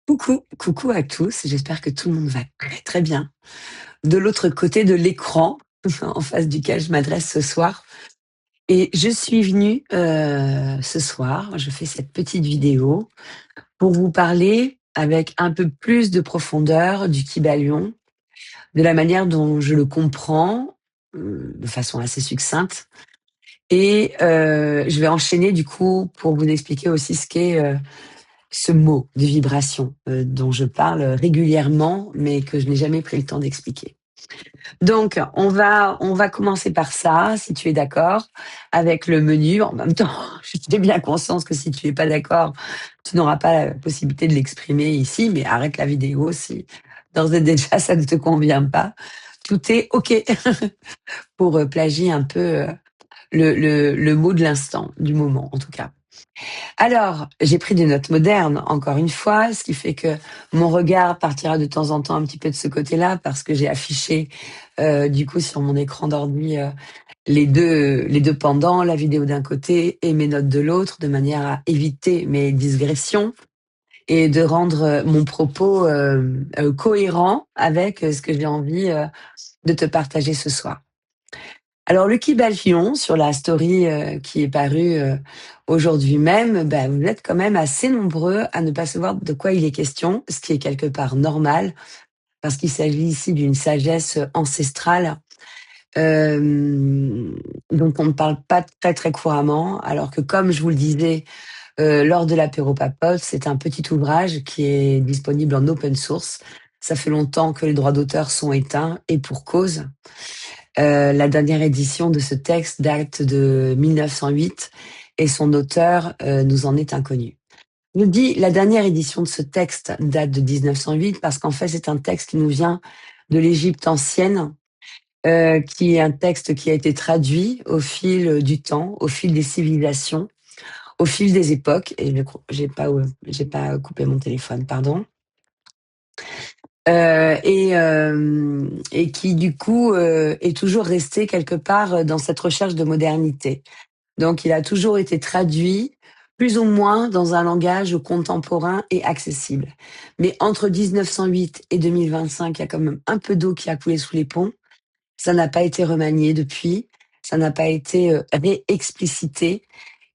Coucou, coucou à tous, j'espère que tout le monde va très très bien. De l'autre côté de l'écran, en face duquel je m'adresse ce soir. Et je suis venue ce soir, je fais cette petite vidéo pour vous parler avec un peu plus de profondeur du Kybalion, de la manière dont je le comprends, de façon assez succincte. Et je vais enchaîner du coup pour vous expliquer aussi ce qu'est ce mot de vibration dont je parle régulièrement, mais que je n'ai jamais pris le temps d'expliquer. Donc, on va commencer par ça, si tu es d'accord, avec le menu. En même temps, j'ai bien conscience que si tu es pas d'accord, tu n'auras pas la possibilité de l'exprimer ici, mais arrête la vidéo si d'ores et déjà ça ne te convient pas. Tout est OK pour plagier un peu le mot de l'instant, du moment en tout cas. Alors, j'ai pris des notes modernes, encore une fois, ce qui fait que mon regard partira de temps en temps un petit peu de ce côté-là, parce que j'ai affiché, du coup, sur mon écran d'ordi, les deux pendants, la vidéo d'un côté et mes notes de l'autre, de manière à éviter mes digressions et de rendre mon propos cohérent avec ce que j'ai envie de te partager ce soir. Alors le Kybalion, sur la story qui est parue aujourd'hui même, vous êtes quand même assez nombreux à ne pas savoir de quoi il est question, ce qui est quelque part normal, parce qu'il s'agit ici d'une sagesse ancestrale dont on ne parle pas très très couramment, alors que comme je vous le disais lors de l'apéro papote, c'est un petit ouvrage qui est disponible en open source. Ça fait longtemps que les droits d'auteur sont éteints et pour cause. La dernière édition de ce texte date de 1908 et son auteur nous en est inconnu. Je dis la dernière édition de ce texte date de 1908 parce qu'en fait c'est un texte qui nous vient de l'Égypte ancienne, qui est un texte qui a été traduit au fil du temps, au fil des civilisations, au fil des époques. Et j'ai pas coupé mon téléphone, pardon. Et qui du coup est toujours resté quelque part dans cette recherche de modernité. Donc il a toujours été traduit plus ou moins dans un langage contemporain et accessible. Mais entre 1908 et 2025, il y a quand même un peu d'eau qui a coulé sous les ponts. Ça n'a pas été remanié depuis, ça n'a pas été réexplicité.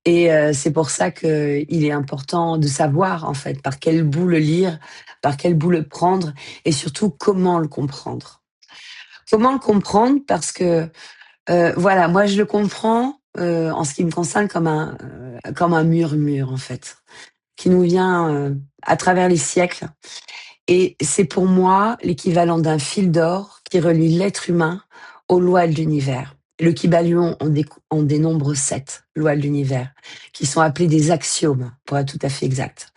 Et c'est pour ça qu'il est important de savoir, en fait, par quel bout le lire, par quel bout le prendre, et surtout comment le comprendre. Comment le comprendre? Parce que, voilà, moi je le comprends, en ce qui me concerne comme un murmure, en fait, qui nous vient à travers les siècles. Et c'est pour moi l'équivalent d'un fil d'or qui relie l'être humain aux lois de l'univers. Le Kybalion en dénombre 7 lois de l'univers, qui sont appelées des axiomes, pour être tout à fait exact.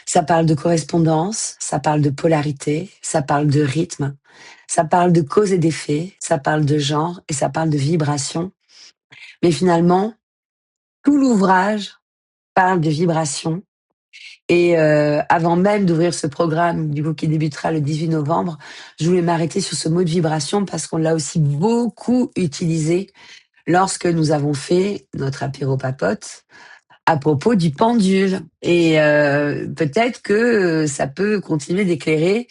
Ça parle de correspondance, ça parle de polarité, ça parle de rythme, ça parle de cause et d'effet, ça parle de genre et ça parle de vibration. Mais finalement, tout l'ouvrage parle de vibration. Et avant même d'ouvrir ce programme, du coup, qui débutera le 18 novembre, je voulais m'arrêter sur ce mot de vibration parce qu'on l'a aussi beaucoup utilisé lorsque nous avons fait notre apéro papote à propos du pendule. Et peut-être que ça peut continuer d'éclairer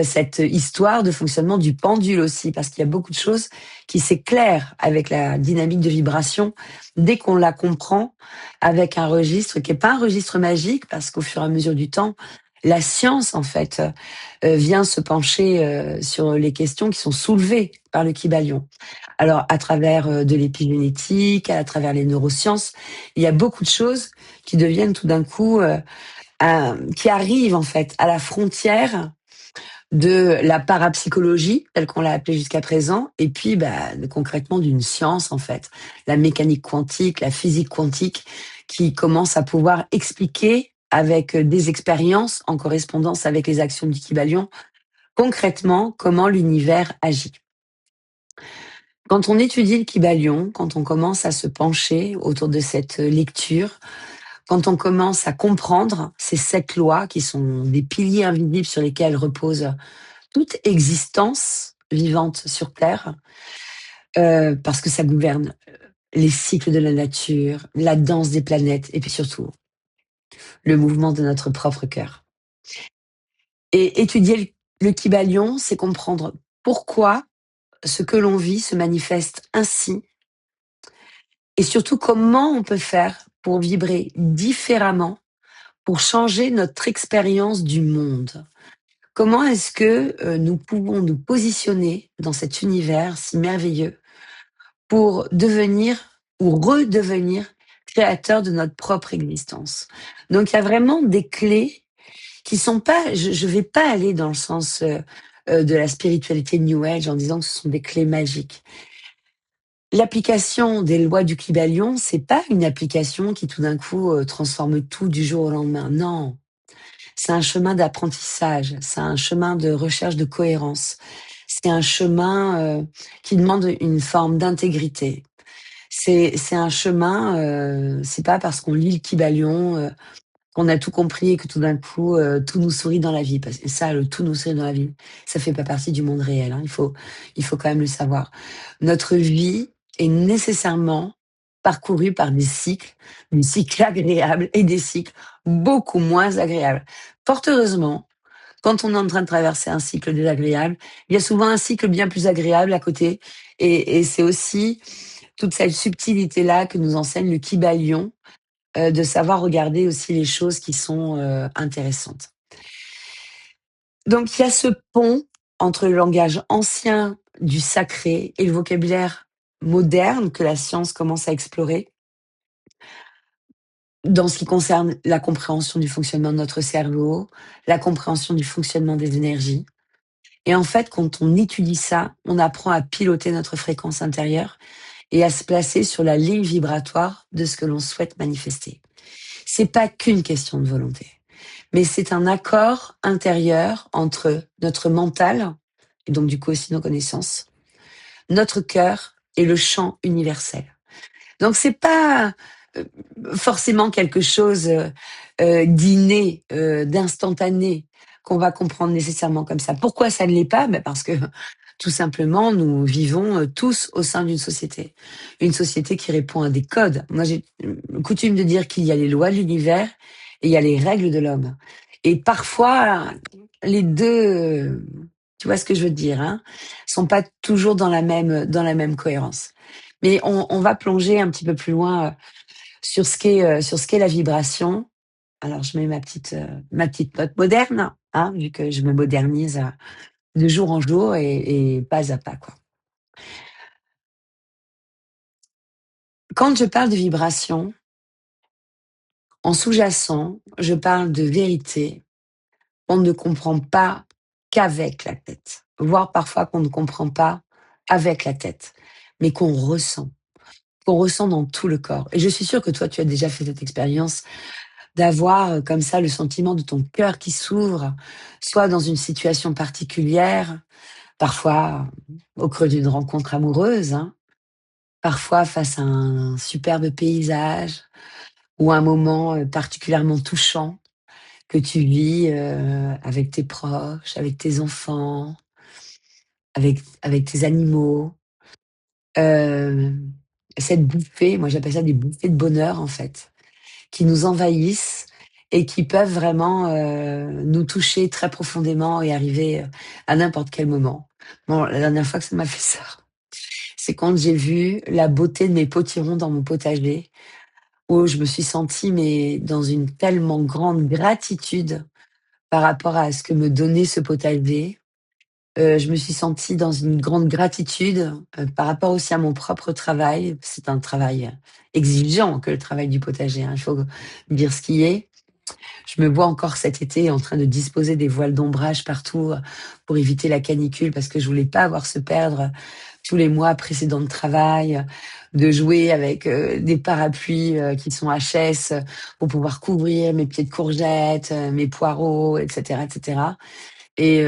cette histoire de fonctionnement du pendule aussi, parce qu'il y a beaucoup de choses qui s'éclairent avec la dynamique de vibration dès qu'on la comprend avec un registre qui n'est pas un registre magique, parce qu'au fur et à mesure du temps, la science, en fait, vient se pencher sur les questions qui sont soulevées par le Kybalion. Alors, à travers de l'épigénétique, à travers les neurosciences, il y a beaucoup de choses qui deviennent tout d'un coup, qui arrivent, en fait, à la frontière de la parapsychologie, telle qu'on l'a appelée jusqu'à présent, et puis concrètement d'une science, en fait, la mécanique quantique, la physique quantique, qui commence à pouvoir expliquer avec des expériences en correspondance avec les actions du Kybalion, concrètement comment l'univers agit. Quand on étudie le Kybalion, quand on commence à se pencher autour de cette lecture, quand on commence à comprendre ces 7 lois qui sont des piliers invisibles sur lesquels repose toute existence vivante sur Terre, parce que ça gouverne les cycles de la nature, la danse des planètes et puis surtout le mouvement de notre propre cœur. Et étudier le Kybalion, c'est comprendre pourquoi ce que l'on vit se manifeste ainsi et surtout comment on peut faire pour vibrer différemment, pour changer notre expérience du monde. Comment est-ce que nous pouvons nous positionner dans cet univers si merveilleux pour devenir ou redevenir créateur de notre propre existence. Donc il y a vraiment des clés qui sont pas, je vais pas aller dans le sens de la spiritualité New Age en disant que ce sont des clés magiques. L'application des lois du Kybalion, c'est pas une application qui tout d'un coup transforme tout du jour au lendemain. Non, c'est un chemin d'apprentissage, c'est un chemin de recherche de cohérence, c'est un chemin qui demande une forme d'intégrité. C'est un chemin, c'est pas parce qu'on lit le Kybalion, qu'on a tout compris et que tout d'un coup, tout nous sourit dans la vie. Parce que ça, le tout nous sourit dans la vie, ça fait pas partie du monde réel, hein. Il faut quand même le savoir. Notre vie est nécessairement parcourue par des cycles agréables et des cycles beaucoup moins agréables. Fort heureusement, quand on est en train de traverser un cycle désagréable, il y a souvent un cycle bien plus agréable à côté et c'est aussi toute cette subtilité-là que nous enseigne le Kybalion, de savoir regarder aussi les choses qui sont intéressantes. Donc il y a ce pont entre le langage ancien du sacré et le vocabulaire moderne que la science commence à explorer dans ce qui concerne la compréhension du fonctionnement de notre cerveau, la compréhension du fonctionnement des énergies. Et en fait, quand on étudie ça, on apprend à piloter notre fréquence intérieure et à se placer sur la ligne vibratoire de ce que l'on souhaite manifester. C'est pas qu'une question de volonté, mais c'est un accord intérieur entre notre mental, et donc du coup aussi nos connaissances, notre cœur et le champ universel. Donc c'est pas euh, forcément quelque chose d'inné, d'instantané qu'on va comprendre nécessairement comme ça. Pourquoi ça ne l'est pas? Ben parce que tout simplement, nous vivons tous au sein d'une société. Une société qui répond à des codes. Moi, j'ai coutume de dire qu'il y a les lois de l'univers et il y a les règles de l'homme. Et parfois, les deux, tu vois ce que je veux dire, hein, sont pas toujours dans la même cohérence. Mais on va plonger un petit peu plus loin sur ce qu'est la vibration. Alors, je mets ma petite note moderne, hein, vu que je me modernise de jour en jour et pas à pas, quoi. Quand je parle de vibration, en sous-jacent, je parle de vérité. On ne comprend pas qu'avec la tête, voire parfois qu'on ne comprend pas avec la tête, mais qu'on ressent dans tout le corps. Et je suis sûre que toi, tu as déjà fait cette expérience d'avoir comme ça le sentiment de ton cœur qui s'ouvre, soit dans une situation particulière, parfois au creux d'une rencontre amoureuse, hein, parfois face à un superbe paysage ou un moment particulièrement touchant que tu vis avec tes proches, avec tes enfants, avec tes animaux. Euh, cette bouffée, moi j'appelle ça des bouffées de bonheur en fait, qui nous envahissent et qui peuvent vraiment nous toucher très profondément et arriver à n'importe quel moment. Bon, la dernière fois que ça m'a fait ça, c'est quand j'ai vu la beauté de mes potirons dans mon potager, où je me suis sentie mais dans une tellement grande gratitude par rapport à ce que me donnait ce potager. Je me suis sentie dans une grande gratitude par rapport aussi à mon propre travail. C'est un travail exigeant que le travail du potager, hein, il faut dire ce qui est. Je me vois encore cet été en train de disposer des voiles d'ombrage partout pour éviter la canicule parce que je voulais pas avoir se perdre tous les mois précédents de travail, de jouer avec des parapluies qui sont HS pour pouvoir couvrir mes pieds de courgettes, mes poireaux, etc., etc. Et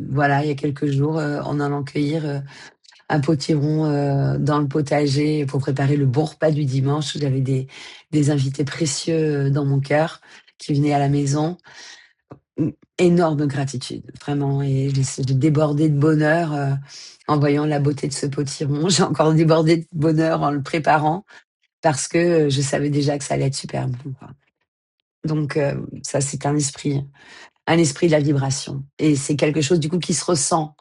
voilà, il y a quelques jours, en allant cueillir un potiron dans le potager pour préparer le bon repas du dimanche, j'avais des invités précieux dans mon cœur qui venaient à la maison. Énorme gratitude, vraiment, et j'ai débordé de bonheur en voyant la beauté de ce potiron. J'ai encore débordé de bonheur en le préparant parce que je savais déjà que ça allait être super bon, quoi. Donc ça, c'est un esprit. un esprit de la vibration. Et c'est quelque chose du coup qui se ressent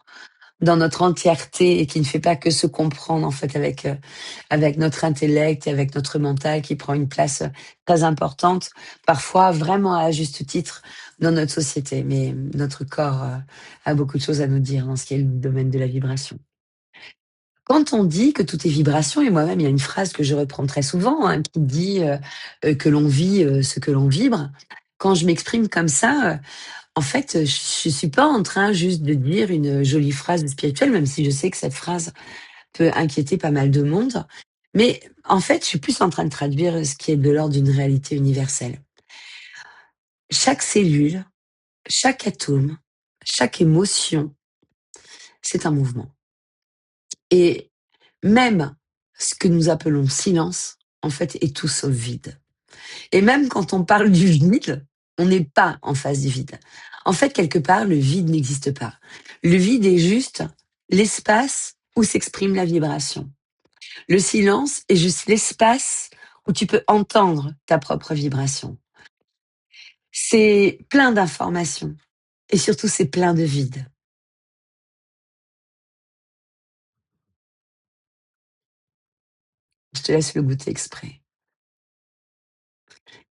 dans notre entièreté et qui ne fait pas que se comprendre en fait avec notre intellect et avec notre mental qui prend une place très importante, parfois vraiment à juste titre dans notre société. Mais notre corps a beaucoup de choses à nous dire dans ce qui est le domaine de la vibration. Quand on dit que tout est vibration, et moi-même, il y a une phrase que je reprends très souvent hein, qui dit que l'on vit ce que l'on vibre. Quand je m'exprime comme ça, en fait, je suis pas en train juste de dire une jolie phrase spirituelle, même si je sais que cette phrase peut inquiéter pas mal de monde. Mais en fait, je suis plus en train de traduire ce qui est de l'ordre d'une réalité universelle. Chaque cellule, chaque atome, chaque émotion, c'est un mouvement. Et même ce que nous appelons silence, en fait, est tout sauf vide. Et même quand on parle du vide, on n'est pas en face du vide. En fait, quelque part, le vide n'existe pas. Le vide est juste l'espace où s'exprime la vibration. Le silence est juste l'espace où tu peux entendre ta propre vibration. C'est plein d'informations et surtout c'est plein de vide. Je te laisse le goûter exprès.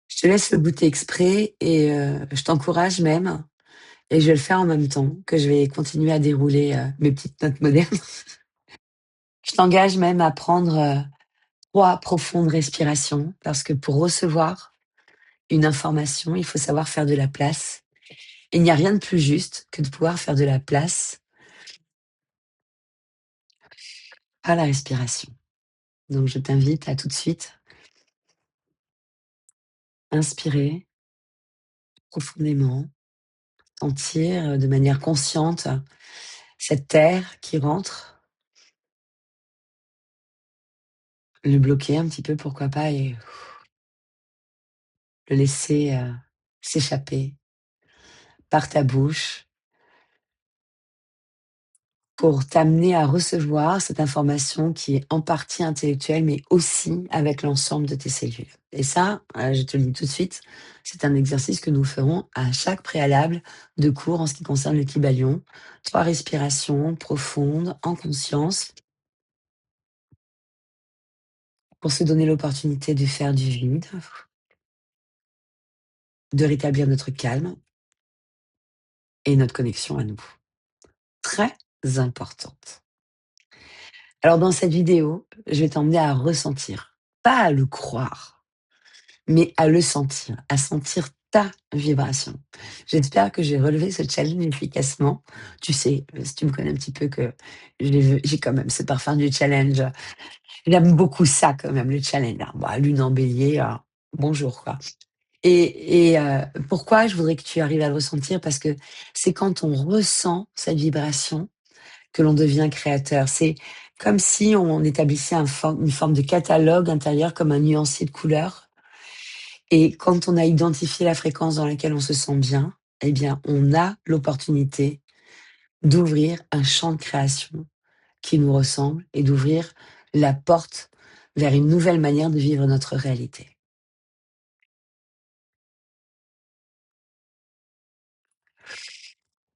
Je te laisse le goûter exprès et je t'encourage même, et je vais le faire en même temps que je vais continuer à dérouler mes petites notes modernes. Je t'engage même à prendre 3 profondes respirations parce que pour recevoir une information, il faut savoir faire de la place. Il n'y a rien de plus juste que de pouvoir faire de la place à la respiration. Donc je t'invite à tout de suite inspirer profondément, sentir de manière consciente cette air qui rentre, le bloquer un petit peu pourquoi pas et le laisser s'échapper par ta bouche pour t'amener à recevoir cette information qui est en partie intellectuelle, mais aussi avec l'ensemble de tes cellules. Et ça, je te le dis tout de suite, c'est un exercice que nous ferons à chaque préalable de cours en ce qui concerne le Kybalion. 3 respirations profondes, en conscience, pour se donner l'opportunité de faire du vide, de rétablir notre calme et notre connexion à nous. Très importante. Alors dans cette vidéo, je vais t'emmener à ressentir, pas à le croire, mais à le sentir, à sentir ta vibration. J'espère que j'ai relevé ce challenge efficacement. Tu sais, si tu me connais un petit peu, que j'ai quand même ce parfum du challenge. J'aime beaucoup ça quand même, le challenge. Bon, lune en bélier, bonjour quoi. Pourquoi je voudrais que tu arrives à le ressentir? Parce que c'est quand on ressent cette vibration que l'on devient créateur. C'est comme si on établissait une forme de catalogue intérieur, comme un nuancier de couleurs. Et quand on a identifié la fréquence dans laquelle on se sent bien, eh bien, on a l'opportunité d'ouvrir un champ de création qui nous ressemble et d'ouvrir la porte vers une nouvelle manière de vivre notre réalité.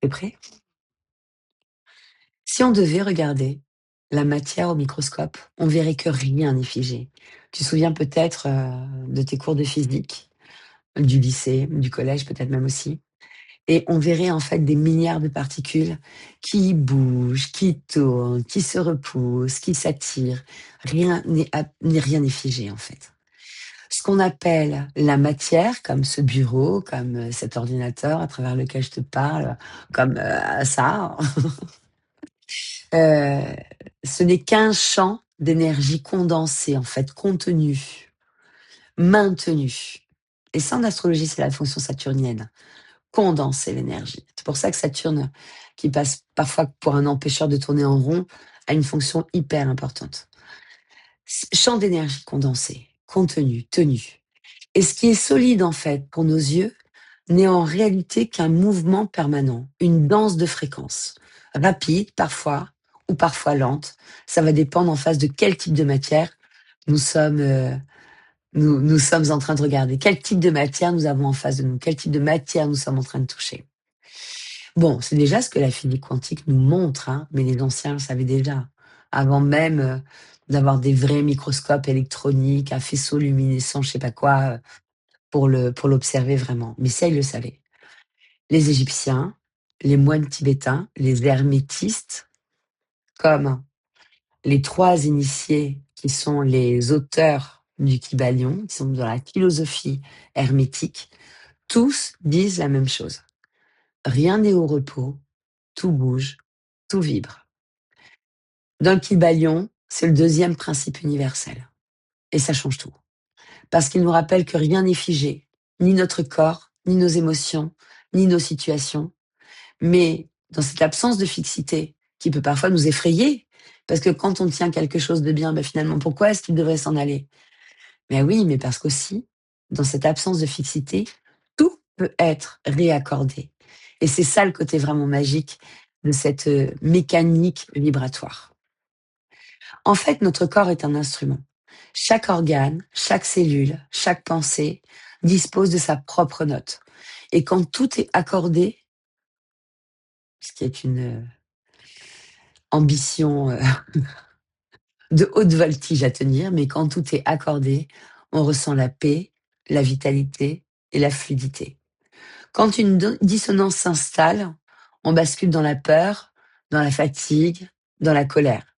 T'es prêt? Si on devait regarder la matière au microscope, on verrait que rien n'est figé. Tu te souviens peut-être de tes cours de physique, du lycée, du collège peut-être même aussi. Et on verrait en fait des milliards de particules qui bougent, qui tournent, qui se repoussent, qui s'attirent. Rien n'est figé en fait. Ce qu'on appelle la matière, comme ce bureau, comme cet ordinateur à travers lequel je te parle, comme ça, euh, ce n'est qu'un champ d'énergie condensée, en fait, contenu, maintenu. Et ça, en astrologie, c'est la fonction saturnienne. Condenser l'énergie. C'est pour ça que Saturne, qui passe parfois pour un empêcheur de tourner en rond, a une fonction hyper importante. Champ d'énergie condensé, contenu, tenu. Et ce qui est solide, en fait, pour nos yeux, n'est en réalité qu'un mouvement permanent, une danse de fréquences, rapide parfois, ou parfois lente. Ça va dépendre en face de quel type de matière nous sommes, nous sommes en train de regarder, quel type de matière nous avons en face de nous, quel type de matière nous sommes en train de toucher. Bon, c'est déjà ce que la physique quantique nous montre, hein, mais les anciens le savaient déjà, avant même d'avoir des vrais microscopes électroniques, un faisceau luminescent, je sais pas quoi, pour l'observer vraiment. Mais ça, ils le savaient. Les Égyptiens, les moines tibétains, les hermétistes, comme les trois initiés qui sont les auteurs du Kybalion, qui sont dans la philosophie hermétique, tous disent la même chose. Rien n'est au repos, tout bouge, tout vibre. Dans le Kybalion, c'est le deuxième principe universel. Et ça change tout. Parce qu'il nous rappelle que rien n'est figé, ni notre corps, ni nos émotions, ni nos situations. Mais dans cette absence de fixité, qui peut parfois nous effrayer, parce que quand on tient quelque chose de bien, ben finalement, pourquoi est-ce qu'il devrait s'en aller? Mais oui, mais parce qu'aussi, dans cette absence de fixité, tout peut être réaccordé. Et c'est ça le côté vraiment magique de cette mécanique vibratoire. En fait, notre corps est un instrument. Chaque organe, chaque cellule, chaque pensée dispose de sa propre note. Et quand tout est accordé, ce qui est une ambition de haute voltige à tenir, mais quand tout est accordé, on ressent la paix, la vitalité et la fluidité. Quand une dissonance s'installe, on bascule dans la peur, dans la fatigue, dans la colère.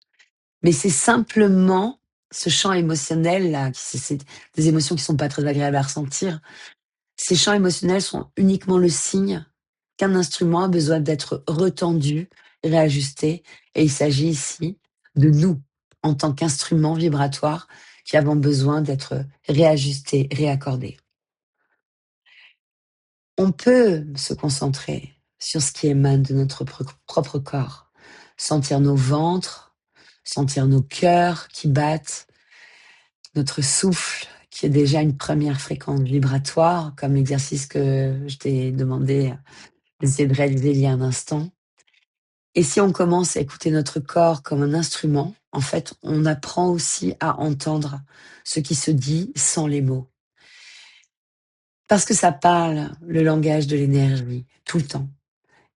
Mais c'est simplement ce champ émotionnel là, c'est des émotions qui sont pas très agréables à ressentir. Ces champs émotionnels sont uniquement le signe qu'un instrument a besoin d'être retendu, réajusté, et il s'agit ici de nous, en tant qu'instrument vibratoire, qui avons besoin d'être réajustés, réaccordés. On peut se concentrer sur ce qui émane de notre propre corps, sentir nos ventres, sentir nos cœurs qui battent, notre souffle qui est déjà une première fréquence vibratoire, comme l'exercice que je t'ai demandé d'essayer de réaliser il y a un instant. Et si on commence à écouter notre corps comme un instrument, en fait, on apprend aussi à entendre ce qui se dit sans les mots. Parce que ça parle le langage de l'énergie, tout le temps.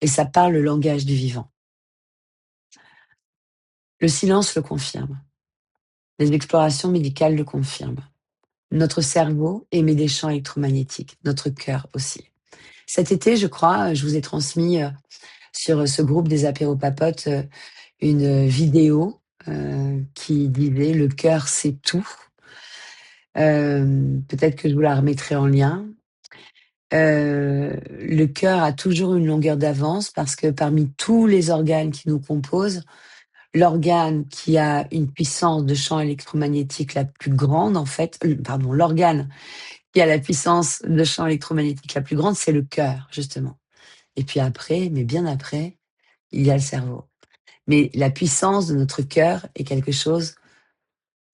Et ça parle le langage du vivant. Le silence le confirme. Les explorations médicales le confirment. Notre cerveau émet des champs électromagnétiques, notre cœur aussi. Cet été, je crois, je vous ai transmis sur ce groupe des apéropapotes une vidéo qui disait «Le cœur, c'est tout». Peut-être que je vous la remettrai en lien. Le cœur a toujours une longueur d'avance parce que parmi tous les organes qui nous composent, l'organe qui a une puissance de champ électromagnétique la plus grande, en fait, pardon, l'organe qui a la puissance de champ électromagnétique la plus grande, c'est le cœur, justement. Et puis après, mais bien après, il y a le cerveau. Mais la puissance de notre cœur est quelque chose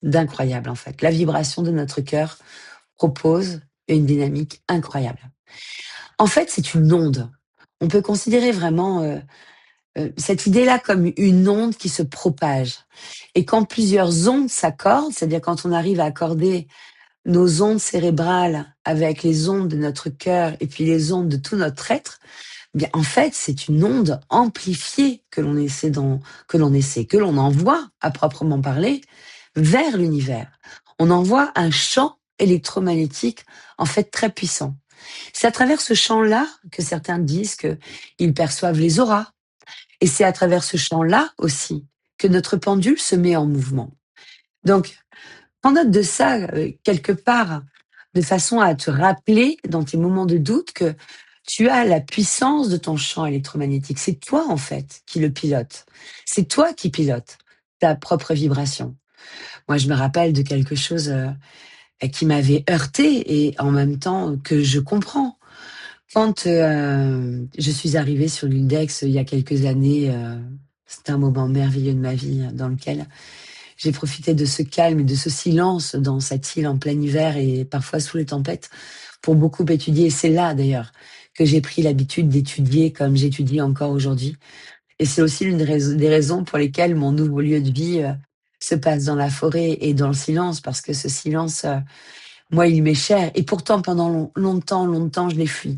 d'incroyable, en fait. La vibration de notre cœur propose une dynamique incroyable. En fait, c'est une onde. On peut considérer vraiment cette idée-là comme une onde qui se propage. Et quand plusieurs ondes s'accordent, c'est-à-dire quand on arrive à accorder nos ondes cérébrales avec les ondes de notre cœur et puis les ondes de tout notre être, bien en fait, c'est une onde amplifiée que l'on envoie à proprement parler vers l'univers. On envoie un champ électromagnétique en fait très puissant. C'est à travers ce champ-là que certains disent qu'ils perçoivent les auras. Et c'est à travers ce champ-là aussi que notre pendule se met en mouvement. Donc, prends note de ça quelque part, de façon à te rappeler dans tes moments de doute que tu as la puissance de ton champ électromagnétique. C'est toi, en fait, qui le pilote. C'est toi qui pilotes ta propre vibration. Moi, je me rappelle de quelque chose qui m'avait heurté et en même temps que je comprends. Quand je suis arrivée sur l'île d'Aix il y a quelques années, c'était un moment merveilleux de ma vie dans lequel j'ai profité de ce calme et de ce silence dans cette île en plein hiver et parfois sous les tempêtes pour beaucoup étudier. Et c'est là d'ailleurs que j'ai pris l'habitude d'étudier comme j'étudie encore aujourd'hui. Et c'est aussi l'une des raisons pour lesquelles mon nouveau lieu de vie se passe dans la forêt et dans le silence, parce que ce silence, moi, il m'est cher. Et pourtant, pendant longtemps, je l'ai fui.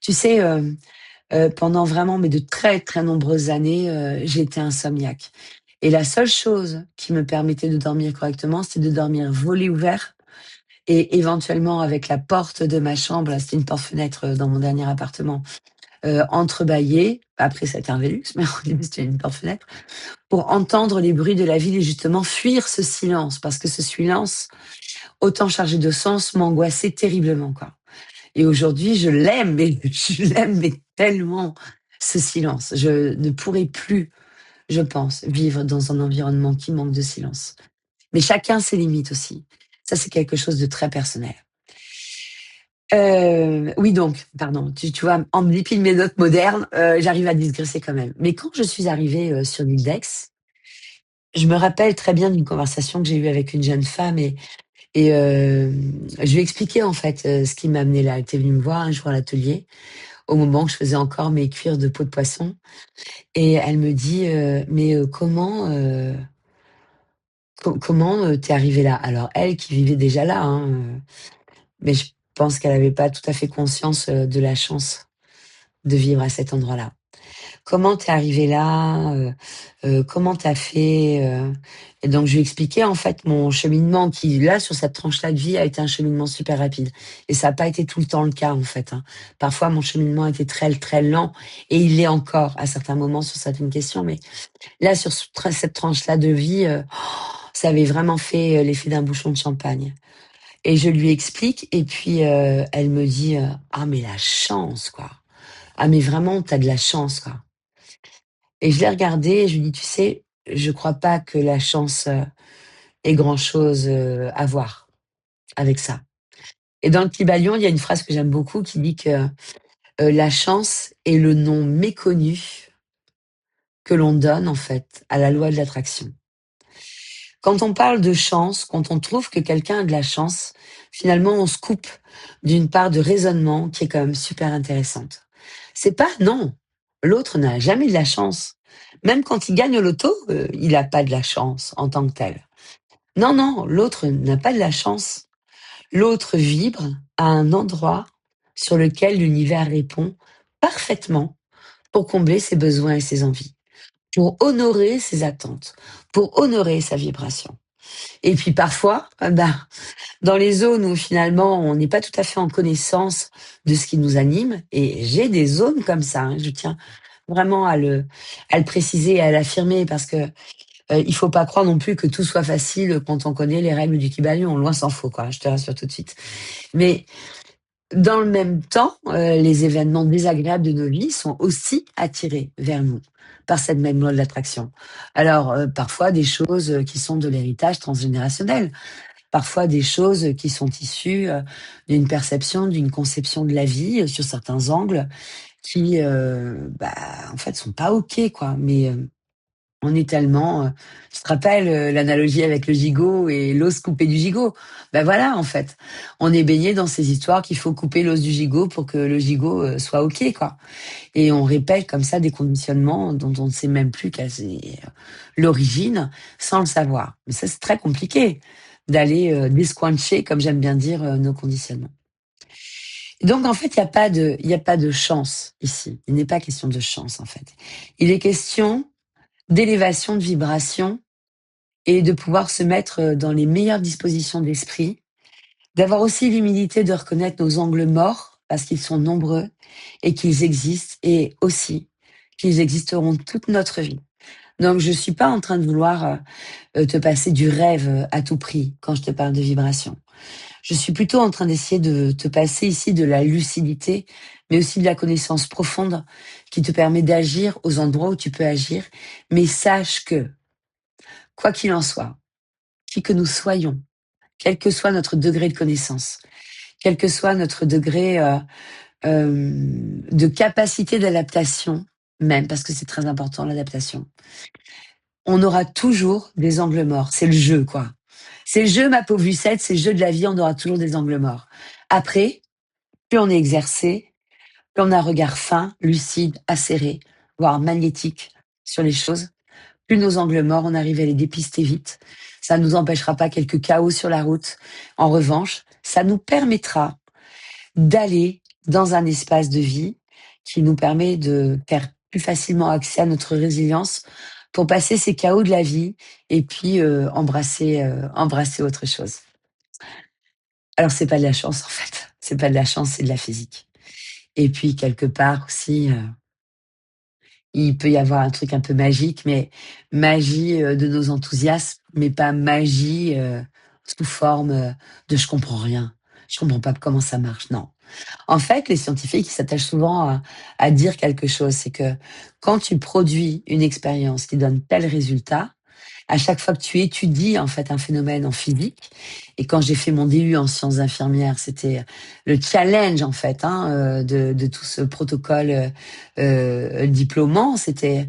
Tu sais, Pendant vraiment, mais de très, très nombreuses années, j'ai été insomniaque et la seule chose qui me permettait de dormir correctement, c'était de dormir volets ouverts et éventuellement avec la porte de ma chambre, là, c'était une porte-fenêtre, dans mon dernier appartement, entrebâillée. Après ça a été un Velux, mais au début c'était une porte-fenêtre, pour entendre les bruits de la ville et justement fuir ce silence. Parce que ce silence, autant chargé de sens, m'angoissait terriblement, quoi. Et aujourd'hui, je l'aime, mais je l'aime, mais tellement, ce silence. Je ne pourrais plus, je pense, vivre dans un environnement qui manque de silence. Mais chacun ses limites aussi. Ça, c'est quelque chose de très personnel. Oui, donc, pardon, tu vois, en dépit de mes notes modernes, j'arrive à digresser quand même. Mais quand je suis arrivée sur l'île d'Aix, je me rappelle très bien d'une conversation que j'ai eue avec une jeune femme et je lui ai expliqué en fait ce qui m'a amené là. Elle était venue me voir un jour à l'atelier, au moment où je faisais encore mes cuirs de peau de poisson, et elle me dit mais comment t'es arrivée là? Alors elle qui vivait déjà là, hein, mais je pense qu'elle avait pas tout à fait conscience de la chance de vivre à cet endroit-là. Comment t'es arrivé là? Comment t'as fait? Et donc je lui expliquais en fait mon cheminement qui, là, sur cette tranche-là de vie, a été un cheminement super rapide. Et ça n'a pas été tout le temps le cas en fait, hein. Parfois mon cheminement a été très très lent et il l'est encore à certains moments sur certaines questions. Mais là, sur cette tranche-là de vie, ça avait vraiment fait l'effet d'un bouchon de champagne. Et je lui explique et puis elle me dit ah mais la chance quoi. Ah mais vraiment t'as de la chance quoi. Et je l'ai regardé et je lui dis: «Tu sais, je crois pas que la chance, ait grand-chose, à voir avec ça». Et dans le Kybalion, il y a une phrase que j'aime beaucoup qui dit que, la chance est le nom méconnu que l'on donne, en fait, à la loi de l'attraction. Quand on parle de chance, quand on trouve que quelqu'un a de la chance, finalement, on se coupe d'une part de raisonnement qui est quand même super intéressante. C'est pas non, l'autre n'a jamais de la chance. Même quand il gagne au loto, il a pas de la chance en tant que tel. Non, non, l'autre n'a pas de la chance. L'autre vibre à un endroit sur lequel l'univers répond parfaitement pour combler ses besoins et ses envies, pour honorer ses attentes, pour honorer sa vibration. Et puis parfois, dans les zones où finalement on n'est pas tout à fait en connaissance de ce qui nous anime, et j'ai des zones comme ça, hein, je tiens vraiment à le préciser et à l'affirmer parce que il faut pas croire non plus que tout soit facile quand on connaît les règles du Kybalion, loin s'en faut quoi, je te rassure tout de suite. Mais dans le même temps, les événements désagréables de nos vies sont aussi attirés vers nous par cette même loi de l'attraction. Alors parfois des choses qui sont de l'héritage transgénérationnel, parfois des choses qui sont issues d'une perception, d'une conception de la vie sur certains angles qui, en fait, sont pas ok, quoi. Mais on est tellement, tu te rappelles l'analogie avec le gigot et l'os coupé du gigot? Ben voilà, en fait, on est baigné dans ces histoires qu'il faut couper l'os du gigot pour que le gigot soit ok, quoi. Et on répète comme ça des conditionnements dont on ne sait même plus quelle est l'origine, sans le savoir. Mais ça, c'est très compliqué d'aller desquancher, comme j'aime bien dire, nos conditionnements. Et donc, en fait, il y a pas de chance ici. Il n'est pas question de chance, en fait. Il est question d'élévation de vibration et de pouvoir se mettre dans les meilleures dispositions d'esprit, d'avoir aussi l'humilité de reconnaître nos angles morts, parce qu'ils sont nombreux et qu'ils existent, et aussi qu'ils existeront toute notre vie. Donc, je suis pas en train de vouloir te passer du rêve à tout prix quand je te parle de vibration. Je suis plutôt en train d'essayer de te passer ici de la lucidité, mais aussi de la connaissance profonde qui te permet d'agir aux endroits où tu peux agir. Mais sache que, quoi qu'il en soit, qui que nous soyons, quel que soit notre degré de connaissance, quel que soit notre degré de capacité d'adaptation, même, parce que c'est très important l'adaptation, on aura toujours des angles morts. C'est le jeu, quoi. C'est le jeu, ma pauvre Lucette, c'est le jeu de la vie, on aura toujours des angles morts. Après, plus on est exercé, plus on a un regard fin, lucide, acéré, voire magnétique sur les choses, plus nos angles morts, on arrive à les dépister vite. Ça ne nous empêchera pas quelques chaos sur la route. En revanche, ça nous permettra d'aller dans un espace de vie qui nous permet de faire plus facilement accès à notre résilience pour passer ces chaos de la vie et puis, embrasser autre chose. Alors c'est pas de la chance en fait, c'est pas de la chance, c'est de la physique et puis quelque part aussi, il peut y avoir un truc un peu magique, mais magie, de nos enthousiasmes, mais pas magie, sous forme, de «je comprends rien, je comprends pas comment ça marche», non. En fait, les scientifiques, ils s'attachent souvent à dire quelque chose, c'est que quand tu produis une expérience qui donne tel résultat, à chaque fois que tu étudies en fait un phénomène en physique, et quand j'ai fait mon DU en sciences infirmières, c'était le challenge en fait de tout ce protocole diplômant, c'était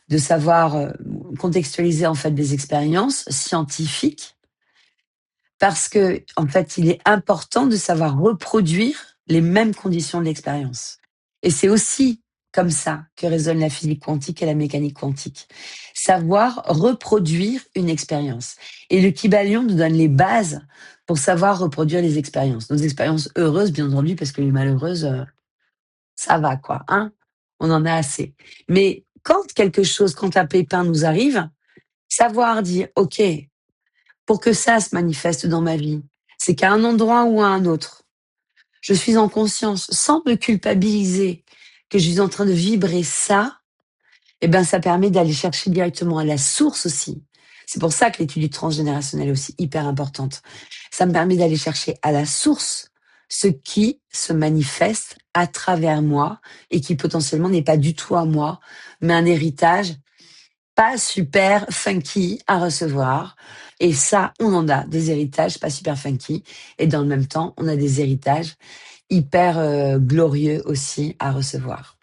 de savoir contextualiser en fait des expériences scientifiques parce que, en fait, il est important de savoir reproduire les mêmes conditions de l'expérience. Et c'est aussi comme ça que résonne la physique quantique et la mécanique quantique. Savoir reproduire une expérience. Et le Kybalion nous donne les bases pour savoir reproduire les expériences. Nos expériences heureuses, bien entendu, parce que les malheureuses, ça va, quoi, hein. On en a assez. Mais quand un pépin nous arrive, savoir dire, OK, pour que ça se manifeste dans ma vie, c'est qu'à un endroit ou à un autre, je suis en conscience, sans me culpabiliser, que je suis en train de vibrer ça, eh ben, ça permet d'aller chercher directement à la source aussi. C'est pour ça que l'étude du transgénérationnel est aussi hyper importante. Ça me permet d'aller chercher à la source ce qui se manifeste à travers moi et qui potentiellement n'est pas du tout à moi, mais un héritage pas super funky à recevoir. Et ça, on en a des héritages pas super funky. Et dans le même temps, on a des héritages hyper glorieux aussi à recevoir.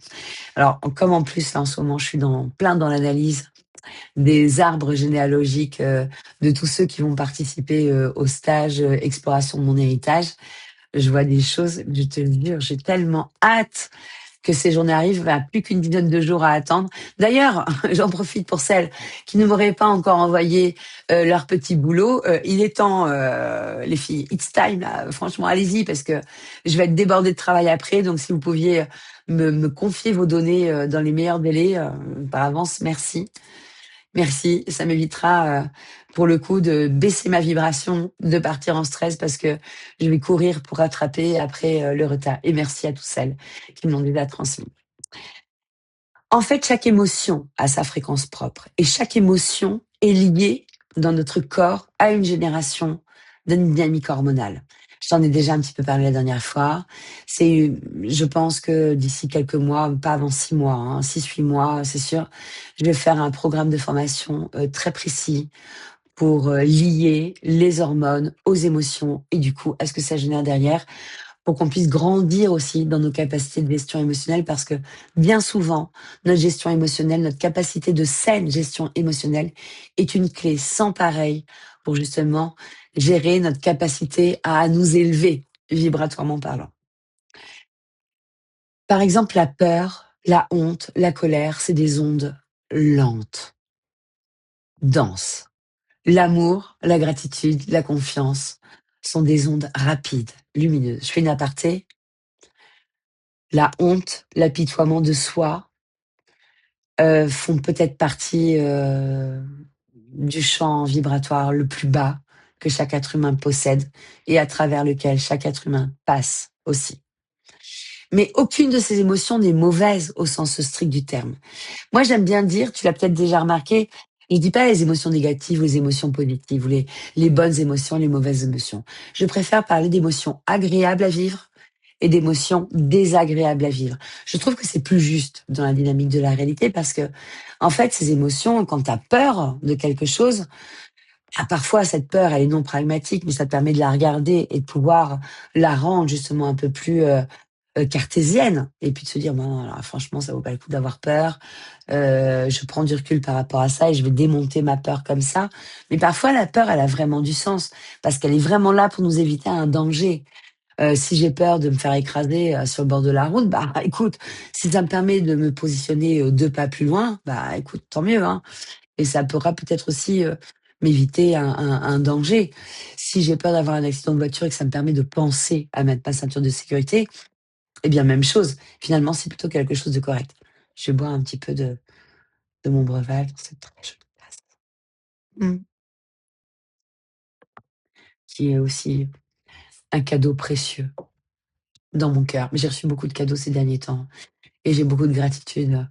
Alors, comme en plus, là, en ce moment, je suis plein dans l'analyse des arbres généalogiques de tous ceux qui vont participer au stage exploration de mon héritage. Je vois des choses, je te le jure, j'ai tellement hâte que ces journées arrivent, bah, plus qu'une dizaine de jours à attendre. D'ailleurs, j'en profite pour celles qui ne m'auraient pas encore envoyé leur petit boulot. Il est temps, les filles, it's time. Là. Franchement, allez-y parce que je vais être débordée de travail après. Donc, si vous pouviez me confier vos données dans les meilleurs délais, par avance, merci. Merci, ça m'évitera pour le coup de baisser ma vibration, de partir en stress parce que je vais courir pour rattraper après le retard. Et merci à tous celles qui m'ont déjà transmis. En fait, chaque émotion a sa fréquence propre et chaque émotion est liée dans notre corps à une génération d'une dynamique hormonale. Je t'en ai déjà un petit peu parlé la dernière fois. Je pense que d'ici quelques mois, pas avant 6 mois, 6, 8 mois, c'est sûr, je vais faire un programme de formation très précis pour lier les hormones aux émotions et du coup à ce que ça génère derrière pour qu'on puisse grandir aussi dans nos capacités de gestion émotionnelle parce que bien souvent, notre gestion émotionnelle, notre capacité de saine gestion émotionnelle est une clé sans pareil pour justement gérer notre capacité à nous élever vibratoirement parlant. Par exemple, la peur, la honte, la colère, c'est des ondes lentes, denses. L'amour, la gratitude, la confiance sont des ondes rapides, lumineuses. Je fais une aparté. La honte, l'apitoiement de soi, font peut-être partie, du champ vibratoire le plus bas que chaque être humain possède et à travers lequel chaque être humain passe aussi. Mais aucune de ces émotions n'est mauvaise au sens strict du terme. Moi, j'aime bien dire, tu l'as peut-être déjà remarqué, je dis pas les émotions négatives ou les émotions positives ou les bonnes émotions, les mauvaises émotions. Je préfère parler d'émotions agréables à vivre et d'émotions désagréables à vivre. Je trouve que c'est plus juste dans la dynamique de la réalité parce que, en fait, ces émotions, quand tu as peur de quelque chose, parfois cette peur, elle est non pragmatique, mais ça te permet de la regarder et de pouvoir la rendre justement un peu plus cartésienne et puis de se dire bon alors, franchement ça vaut pas le coup d'avoir peur, je prends du recul par rapport à ça et je vais démonter ma peur comme ça. Mais parfois la peur elle a vraiment du sens parce qu'elle est vraiment là pour nous éviter un danger. Si j'ai peur de me faire écraser sur le bord de la route, bah écoute, si ça me permet de me positionner 2 pas plus loin, bah écoute, tant mieux, hein. Et ça pourra peut-être aussi m'éviter un danger. Si j'ai peur d'avoir un accident de voiture et que ça me permet de penser à mettre ma ceinture de sécurité, Eh bien, même chose. Finalement, c'est plutôt quelque chose de correct. Je bois un petit peu de mon breuvage dans cette très jolie tasse. Mmh. Qui est aussi un cadeau précieux dans mon cœur. J'ai reçu beaucoup de cadeaux ces derniers temps et j'ai beaucoup de gratitude,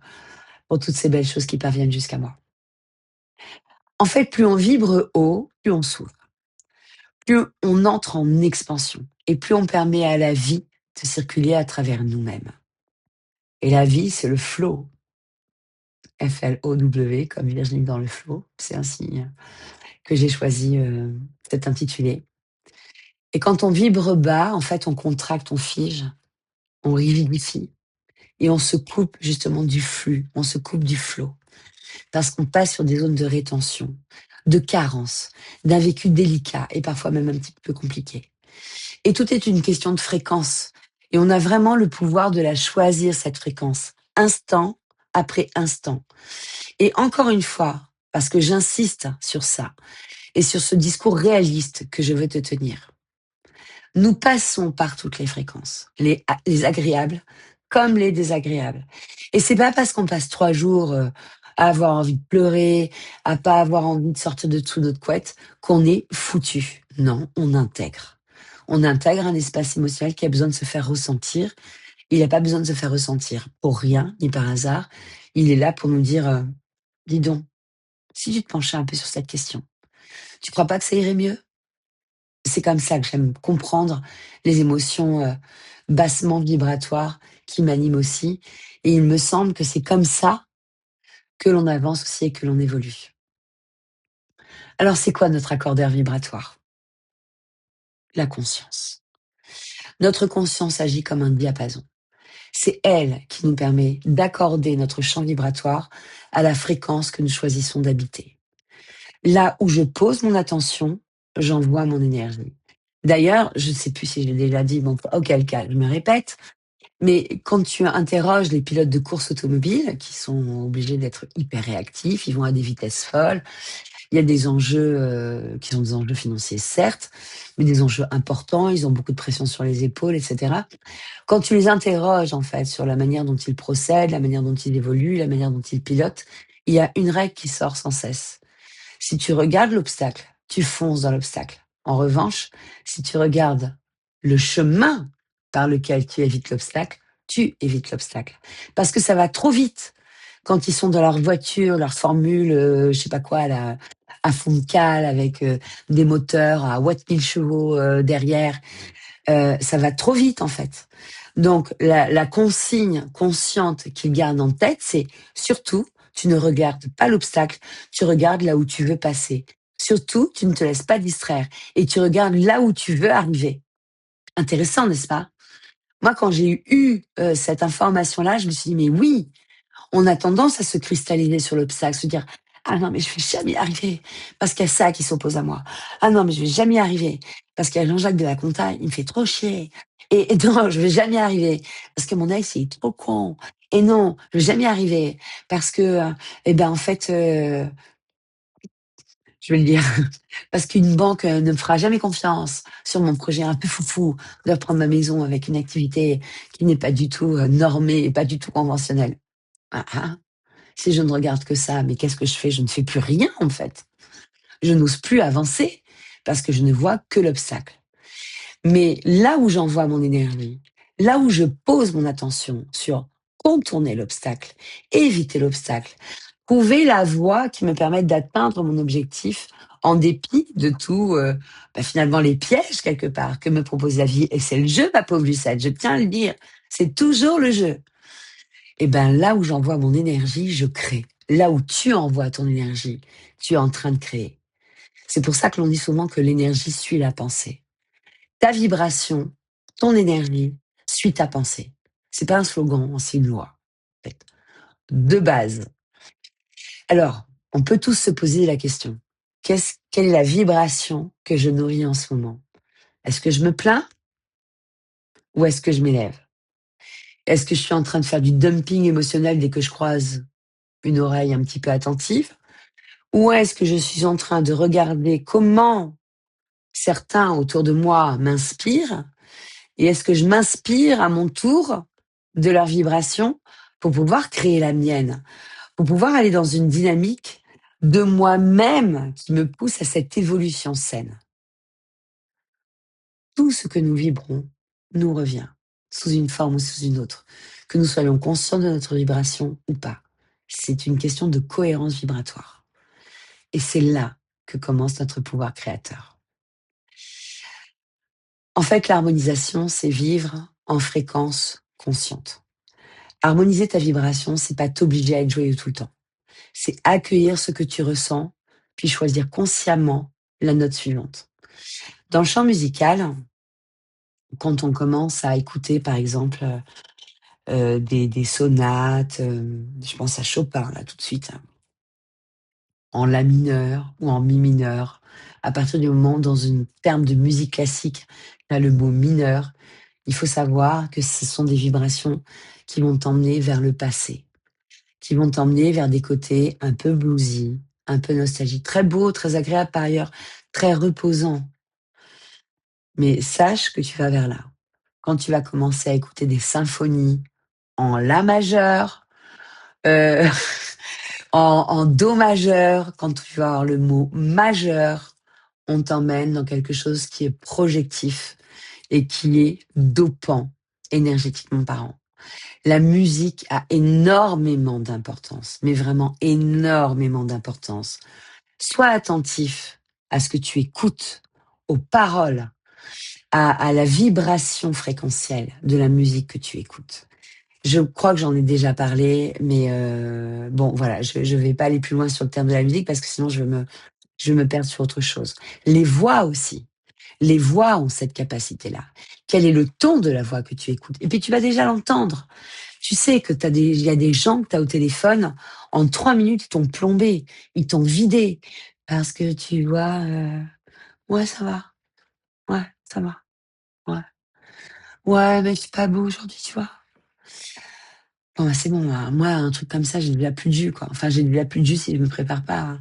pour toutes ces belles choses qui parviennent jusqu'à moi. En fait, plus on vibre haut, plus on s'ouvre, plus on entre en expansion et plus on permet à la vie de circuler à travers nous-mêmes. Et la vie, c'est le flow, Flow, comme Virginie dans le flow. C'est ainsi que j'ai choisi cet intitulé. Et quand on vibre bas, en fait, on contracte, on fige, on rigidifie et on se coupe justement du flux, on se coupe du flow. Parce qu'on passe sur des zones de rétention, de carence, d'un vécu délicat et parfois même un petit peu compliqué. Et tout est une question de fréquence. Et on a vraiment le pouvoir de la choisir, cette fréquence, instant après instant. Et encore une fois, parce que j'insiste sur ça et sur ce discours réaliste que je veux te tenir, nous passons par toutes les fréquences, les agréables comme les désagréables. Et c'est pas parce qu'on passe 3 jours à avoir envie de pleurer, à pas avoir envie de sortir de dessous notre couette, qu'on est foutu. Non, on intègre. On intègre un espace émotionnel qui a besoin de se faire ressentir. Il n'a pas besoin de se faire ressentir pour rien, ni par hasard. Il est là pour nous dire, dis donc, si tu te penchais un peu sur cette question, tu crois pas que ça irait mieux? C'est comme ça que j'aime comprendre les émotions, bassement vibratoires qui m'animent aussi et il me semble que c'est comme ça que l'on avance aussi et que l'on évolue. Alors c'est quoi notre accordeur vibratoire? La conscience. Notre conscience agit comme un diapason. C'est elle qui nous permet d'accorder notre champ vibratoire à la fréquence que nous choisissons d'habiter. Là où je pose mon attention, j'envoie mon énergie. D'ailleurs, je ne sais plus si je l'ai déjà dit, bon, auquel cas, je me répète, mais quand tu interroges les pilotes de course automobile, qui sont obligés d'être hyper réactifs, ils vont à des vitesses folles, il y a des enjeux qui sont des enjeux financiers, certes, mais des enjeux importants, ils ont beaucoup de pression sur les épaules, etc. Quand tu les interroges, en fait, sur la manière dont ils procèdent, la manière dont ils évoluent, la manière dont ils pilotent, il y a une règle qui sort sans cesse. Si tu regardes l'obstacle, tu fonces dans l'obstacle. En revanche, si tu regardes le chemin par lequel tu évites l'obstacle, tu évites l'obstacle. Parce que ça va trop vite. Quand ils sont dans leur voiture, leur formule, je sais pas quoi, là, à fond de cale, avec des moteurs à watts 1000 chevaux derrière, ça va trop vite en fait. Donc la consigne consciente qu'ils gardent en tête, c'est surtout, tu ne regardes pas l'obstacle, tu regardes là où tu veux passer. Surtout, tu ne te laisses pas distraire et tu regardes là où tu veux arriver. Intéressant, n'est-ce pas? Moi, quand j'ai eu cette information-là, je me suis dit, mais oui, on a tendance à se cristalliser sur l'obstacle, se dire: «Ah non, mais je vais jamais y arriver parce qu'il y a ça qui s'oppose à moi. Ah non, mais je vais jamais y arriver parce qu'il y a Jean-Jacques de la Conta, il me fait trop chier et non, je vais jamais y arriver parce que mon ex, il est trop con et non, je vais jamais y arriver parce que, et ben, en fait, je vais le dire, parce qu'une banque, ne me fera jamais confiance sur mon projet un peu foufou de reprendre ma maison avec une activité qui n'est pas du tout, normée et pas du tout conventionnelle». Ah, ah. Si je ne regarde que ça, mais qu'est-ce que je fais? Je ne fais plus rien, en fait. Je n'ose plus avancer parce que je ne vois que l'obstacle. Mais là où j'envoie mon énergie, là où je pose mon attention sur contourner l'obstacle, éviter l'obstacle, trouver la voie qui me permette d'atteindre mon objectif en dépit de tout, finalement les pièges quelque part que me propose la vie. Et c'est le jeu, ma pauvre Lucette, je tiens à le dire. C'est toujours le jeu. Et ben là où j'envoie mon énergie, je crée. Là où tu envoies ton énergie, tu es en train de créer. C'est pour ça que l'on dit souvent que l'énergie suit la pensée. Ta vibration, ton énergie suit ta pensée. C'est pas un slogan, c'est une loi. En fait, de base. Alors, on peut tous se poser la question. Quelle est la vibration que je nourris en ce moment? Est-ce que je me plains ou est-ce que je m'élève? Est-ce que je suis en train de faire du dumping émotionnel dès que je croise une oreille un petit peu attentive? Ou est-ce que je suis en train de regarder comment certains autour de moi m'inspirent Et est-ce que je m'inspire à mon tour de leur vibration pour pouvoir créer la mienne, pour pouvoir aller dans une dynamique de moi-même qui me pousse à cette évolution saine. Tout ce que nous vibrons nous revient, sous une forme ou sous une autre, que nous soyons conscients de notre vibration ou pas. C'est une question de cohérence vibratoire. Et c'est là que commence notre pouvoir créateur. En fait, l'harmonisation, c'est vivre en fréquence consciente. Harmoniser ta vibration, c'est pas t'obliger à être joyeux tout le temps. C'est accueillir ce que tu ressens, puis choisir consciemment la note suivante. Dans le champ musical, quand on commence à écouter, par exemple, des sonates, je pense à Chopin, là, tout de suite, hein, en la mineur ou en mi mineur, à partir du moment dans un terme de musique classique, là, le mot mineur, il faut savoir que ce sont des vibrations qui vont t'emmener vers le passé, qui vont t'emmener vers des côtés un peu bluesy, un peu nostalgiques, très beau, très agréable par ailleurs, très reposant. Mais sache que tu vas vers là. Quand tu vas commencer à écouter des symphonies en la majeur, heu, en do majeur, quand tu vas avoir le mot majeur, on t'emmène dans quelque chose qui est projectif et qui est dopant énergétiquement parlant. La musique a énormément d'importance, mais vraiment énormément d'importance. Sois attentif à ce que tu écoutes, aux paroles, à la vibration fréquentielle de la musique que tu écoutes. Je crois que j'en ai déjà parlé, mais bon, voilà, je vais pas aller plus loin sur le terme de la musique parce que sinon je vais me perdre sur autre chose. Les voix aussi. Les voix ont cette capacité-là. Quel est le ton de la voix que tu écoutes? Et puis tu vas déjà l'entendre. Tu sais que il y a des gens que tu as au téléphone, en 3 minutes, ils t'ont plombé, ils t'ont vidé. Parce que tu vois, ouais, ça va, ouais, ça va, ouais. Ouais, mais c'est pas beau aujourd'hui, tu vois. Bon, bah, c'est bon, moi, un truc comme ça, j'ai déjà plus de jus, quoi. Enfin, j'ai déjà plus de jus si je me prépare pas, hein.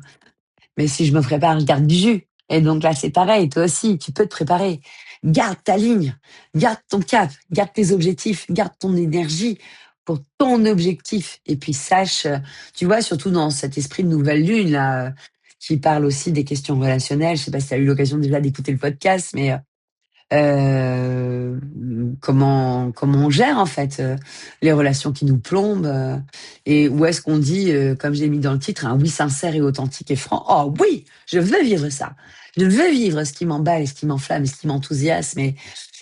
Mais si je me prépare, je garde du jus. Et donc là, c'est pareil, toi aussi, tu peux te préparer. Garde ta ligne, garde ton cap, garde tes objectifs, garde ton énergie pour ton objectif. Et puis sache, tu vois, surtout dans cet esprit de nouvelle lune, là, qui parle aussi des questions relationnelles. Je sais pas si tu as eu l'occasion déjà d'écouter le podcast, mais comment on gère en fait les relations qui nous plombent et où est-ce qu'on dit, comme j'ai mis dans le titre, un oui sincère et authentique et franc. Oh oui, je veux vivre ça. Je veux vivre ce qui m'emballe et ce qui m'enflamme et ce qui m'enthousiasme et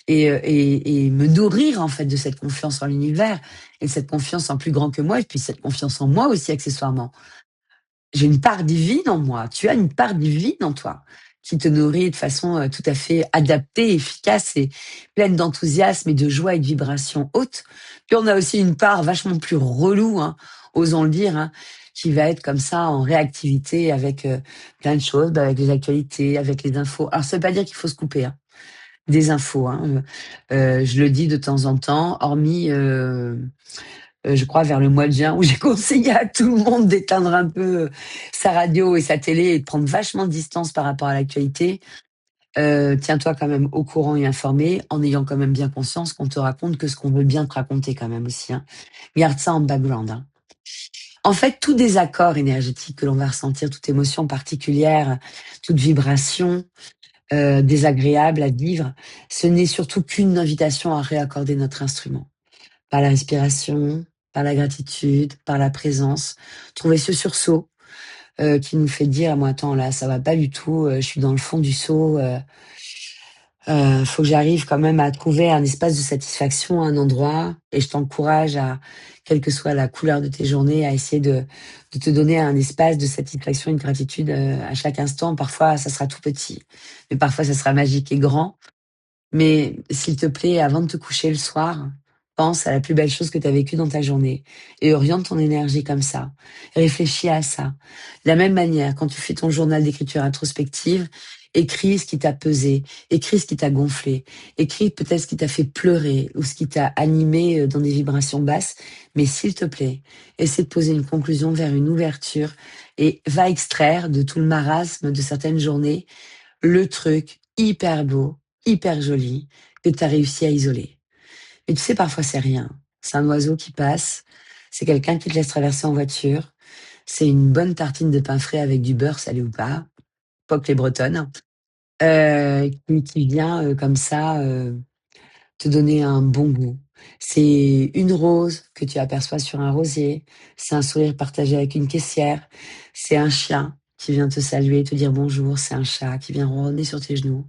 me nourrir en fait de cette confiance en l'univers et de cette confiance en plus grand que moi et puis cette confiance en moi aussi accessoirement. J'ai une part divine en moi. Tu as une part divine en toi qui te nourrit de façon tout à fait adaptée, efficace et pleine d'enthousiasme et de joie et de vibrations hautes. Puis on a aussi une part vachement plus relou, hein, osons le dire, hein, qui va être comme ça en réactivité avec plein de choses, bah, avec les actualités, avec les infos. Alors ça veut pas dire qu'il faut se couper, hein, des infos. Hein. Je le dis de temps en temps, hormis je crois vers le mois de juin, où j'ai conseillé à tout le monde d'éteindre un peu sa radio et sa télé et de prendre vachement de distance par rapport à l'actualité. Tiens-toi quand même au courant et informé, en ayant quand même bien conscience qu'on te raconte que ce qu'on veut bien te raconter quand même aussi. Hein. Garde ça en background. Hein. En fait, tout désaccord énergétique que l'on va ressentir, toute émotion particulière, toute vibration désagréable à vivre, ce n'est surtout qu'une invitation à réaccorder notre instrument par la respiration, par la gratitude, par la présence. Trouver ce sursaut qui nous fait dire, moi, attends, là, ça va pas du tout, je suis dans le fond du seau, faut que j'arrive quand même à trouver un espace de satisfaction à un endroit et je t'encourage à, quelle que soit la couleur de tes journées, à essayer de te donner un espace de satisfaction et de gratitude à chaque instant. Parfois, ça sera tout petit, mais parfois, ça sera magique et grand. Mais s'il te plaît, avant de te coucher le soir, pense à la plus belle chose que tu as vécue dans ta journée et oriente ton énergie comme ça. Réfléchis à ça. De la même manière, quand tu fais ton journal d'écriture introspective, écris ce qui t'a pesé, écris ce qui t'a gonflé, écris peut-être ce qui t'a fait pleurer ou ce qui t'a animé dans des vibrations basses. Mais s'il te plaît, essaie de poser une conclusion vers une ouverture et va extraire de tout le marasme de certaines journées le truc hyper beau, hyper joli, que tu as réussi à isoler. Et tu sais, parfois, c'est rien. C'est un oiseau qui passe, c'est quelqu'un qui te laisse traverser en voiture, c'est une bonne tartine de pain frais avec du beurre, salé ou pas que les bretonnes, qui vient, comme ça, te donner un bon goût. C'est une rose que tu aperçois sur un rosier, c'est un sourire partagé avec une caissière, c'est un chien qui vient te saluer, te dire bonjour, c'est un chat qui vient ronronner sur tes genoux.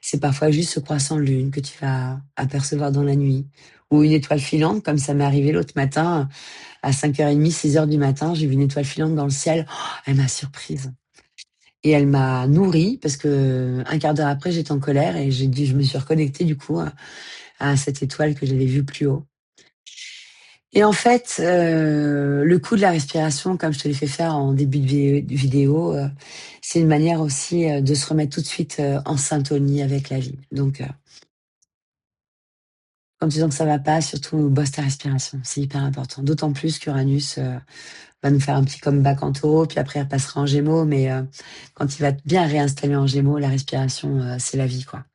C'est parfois juste ce croissant de lune que tu vas apercevoir dans la nuit ou une étoile filante comme ça m'est arrivé l'autre matin à 5h30, 6h du matin, j'ai vu une étoile filante dans le ciel. Oh, elle m'a surprise et elle m'a nourrie parce que un quart d'heure après, j'étais en colère et je me suis reconnectée du coup à cette étoile que j'avais vue plus haut. Et en fait, le coup de la respiration, comme je te l'ai fait faire en début de vidéo, c'est une manière aussi, de se remettre tout de suite, en syntonie avec la vie. Donc, quand tu sens que ça va pas, surtout bosse ta respiration, c'est hyper important. D'autant plus qu'Uranus, va nous faire un petit comeback en Taureau, puis après elle passera en Gémeaux, mais quand il va bien réinstaller en Gémeaux, la respiration, c'est la vie, quoi.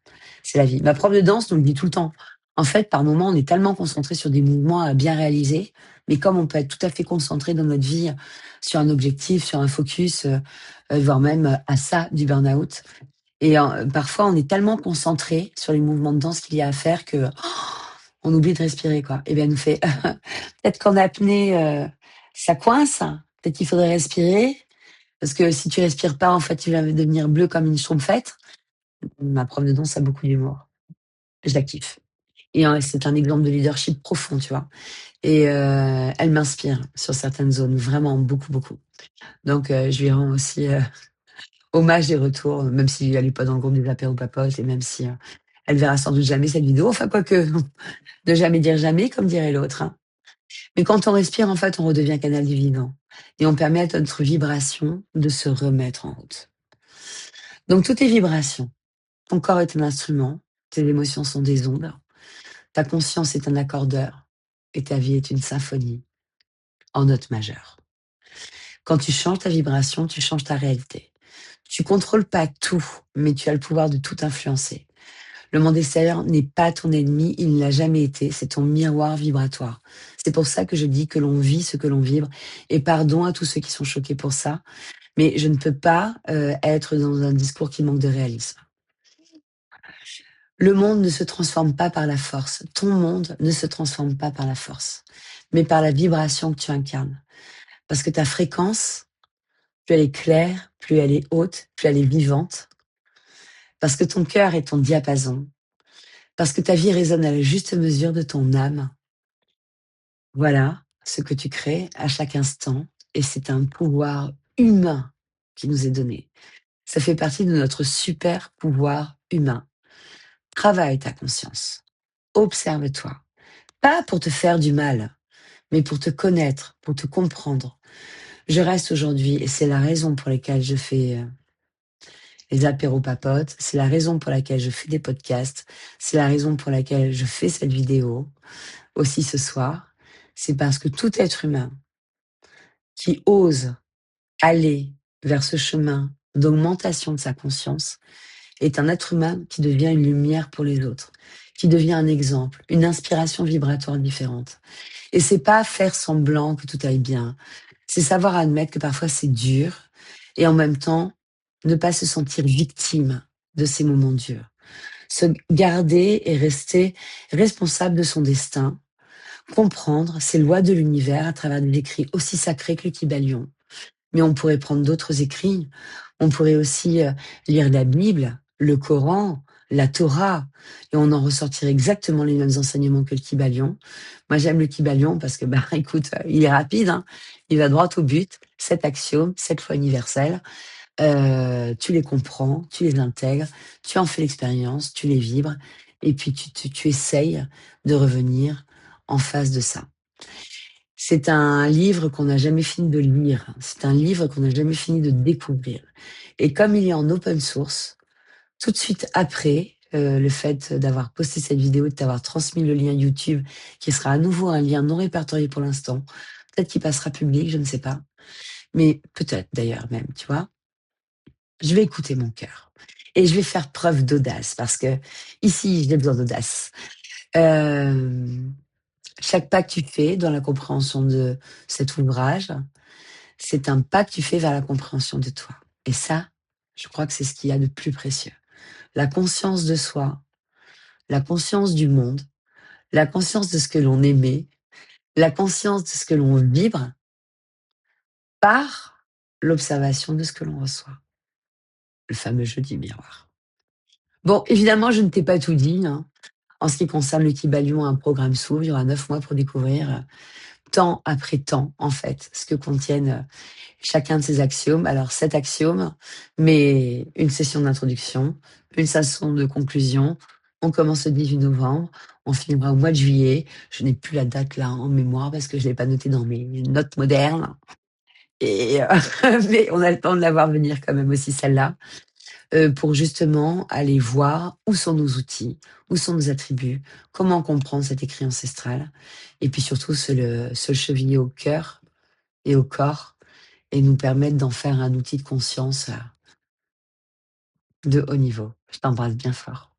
C'est la vie. Ma prof de danse nous le dit tout le temps. En fait, par moments, on est tellement concentré sur des mouvements à bien réaliser, mais comme on peut être tout à fait concentré dans notre vie sur un objectif, sur un focus, voire même à ça du burn-out. Et parfois, on est tellement concentré sur les mouvements de danse qu'il y a à faire que on oublie de respirer, quoi. Et bien, elle nous fait peut-être qu'en apnée, ça coince. Peut-être qu'il faudrait respirer. Parce que si tu respires pas, en fait, tu vas devenir bleu comme une schtroumpfette. Ma prof de danse a beaucoup d'humour. Je la kiffe. Et c'est un exemple de leadership profond, tu vois. Et elle m'inspire sur certaines zones, vraiment beaucoup, beaucoup. Donc, je lui rends aussi hommage et retour, même si elle est pas dans le groupe des apéros papotes et même si elle verra sans doute jamais cette vidéo. Enfin, quoique, ne jamais dire jamais, comme dirait l'autre, hein. Mais quand on respire, en fait, on redevient canal du vivant. Et on permet à notre vibration de se remettre en route. Donc, toutes tes vibrations, ton corps est un instrument, tes émotions sont des ondes, ta conscience est un accordeur et ta vie est une symphonie en note majeure. Quand tu changes ta vibration, tu changes ta réalité. Tu contrôles pas tout, mais tu as le pouvoir de tout influencer. Le monde extérieur n'est pas ton ennemi, il ne l'a jamais été, c'est ton miroir vibratoire. C'est pour ça que je dis que l'on vit ce que l'on vibre, et pardon à tous ceux qui sont choqués pour ça, mais je ne peux pas être dans un discours qui manque de réalisme. Le monde ne se transforme pas par la force, ton monde ne se transforme pas par la force, mais par la vibration que tu incarnes. Parce que ta fréquence, plus elle est claire, plus elle est haute, plus elle est vivante, parce que ton cœur est ton diapason, parce que ta vie résonne à la juste mesure de ton âme. Voilà ce que tu crées à chaque instant et c'est un pouvoir humain qui nous est donné. Ça fait partie de notre super pouvoir humain. Travaille ta conscience. Observe-toi. Pas pour te faire du mal, mais pour te connaître, pour te comprendre. Je reste aujourd'hui et c'est la raison pour laquelle je fais les apéros papotes. C'est la raison pour laquelle je fais des podcasts. C'est la raison pour laquelle je fais cette vidéo aussi ce soir. C'est parce que tout être humain qui ose aller vers ce chemin d'augmentation de sa conscience est un être humain qui devient une lumière pour les autres, qui devient un exemple, une inspiration vibratoire différente. Et c'est pas faire semblant que tout aille bien, c'est savoir admettre que parfois c'est dur et en même temps ne pas se sentir victime de ces moments durs. Se garder et rester responsable de son destin, comprendre ces lois de l'univers à travers des écrits aussi sacrés que le Kybalion. Mais on pourrait prendre d'autres écrits. On pourrait aussi lire la Bible, le Coran, la Torah, et on en ressortirait exactement les mêmes enseignements que le Kybalion. Moi, j'aime le Kybalion parce que, bah, écoute, il est rapide, hein, il va droit au but. 7 axiomes, 7 lois universelles. Tu les comprends, tu les intègres, tu en fais l'expérience, tu les vibres, et puis tu essayes de revenir en face de ça. C'est un livre qu'on n'a jamais fini de lire. C'est un livre qu'on n'a jamais fini de découvrir. Et comme il est en open source, tout de suite après le fait d'avoir posté cette vidéo, de t'avoir transmis le lien YouTube, qui sera à nouveau un lien non répertorié pour l'instant, peut-être qu'il passera public, je ne sais pas. Mais peut-être d'ailleurs même, tu vois. Je vais écouter mon cœur. Et je vais faire preuve d'audace parce que ici, j'ai besoin d'audace. Hem, Chaque pas que tu fais dans la compréhension de cet ouvrage, c'est un pas que tu fais vers la compréhension de toi. Et ça, je crois que c'est ce qu'il y a de plus précieux. La conscience de soi, la conscience du monde, la conscience de ce que l'on émet, la conscience de ce que l'on vibre par l'observation de ce que l'on reçoit. Le fameux jeu du miroir. Bon, évidemment, je ne t'ai pas tout dit, hein. En ce qui concerne le Kybalion, un programme s'ouvre, il y aura 9 mois pour découvrir temps après temps, en fait, ce que contiennent chacun de ces axiomes. Alors, 7 axiomes, mais une session d'introduction, une session de conclusion. On commence le 18 novembre, on finira au mois de juillet. Je n'ai plus la date là en mémoire parce que je l'ai pas notée dans mes notes modernes. Et mais on a le temps de la voir venir quand même aussi celle-là, pour justement aller voir où sont nos outils, où sont nos attributs, comment comprendre cet écrit ancestral, et puis surtout se le cheviller au cœur et au corps et nous permettre d'en faire un outil de conscience de haut niveau. Je t'embrasse bien fort.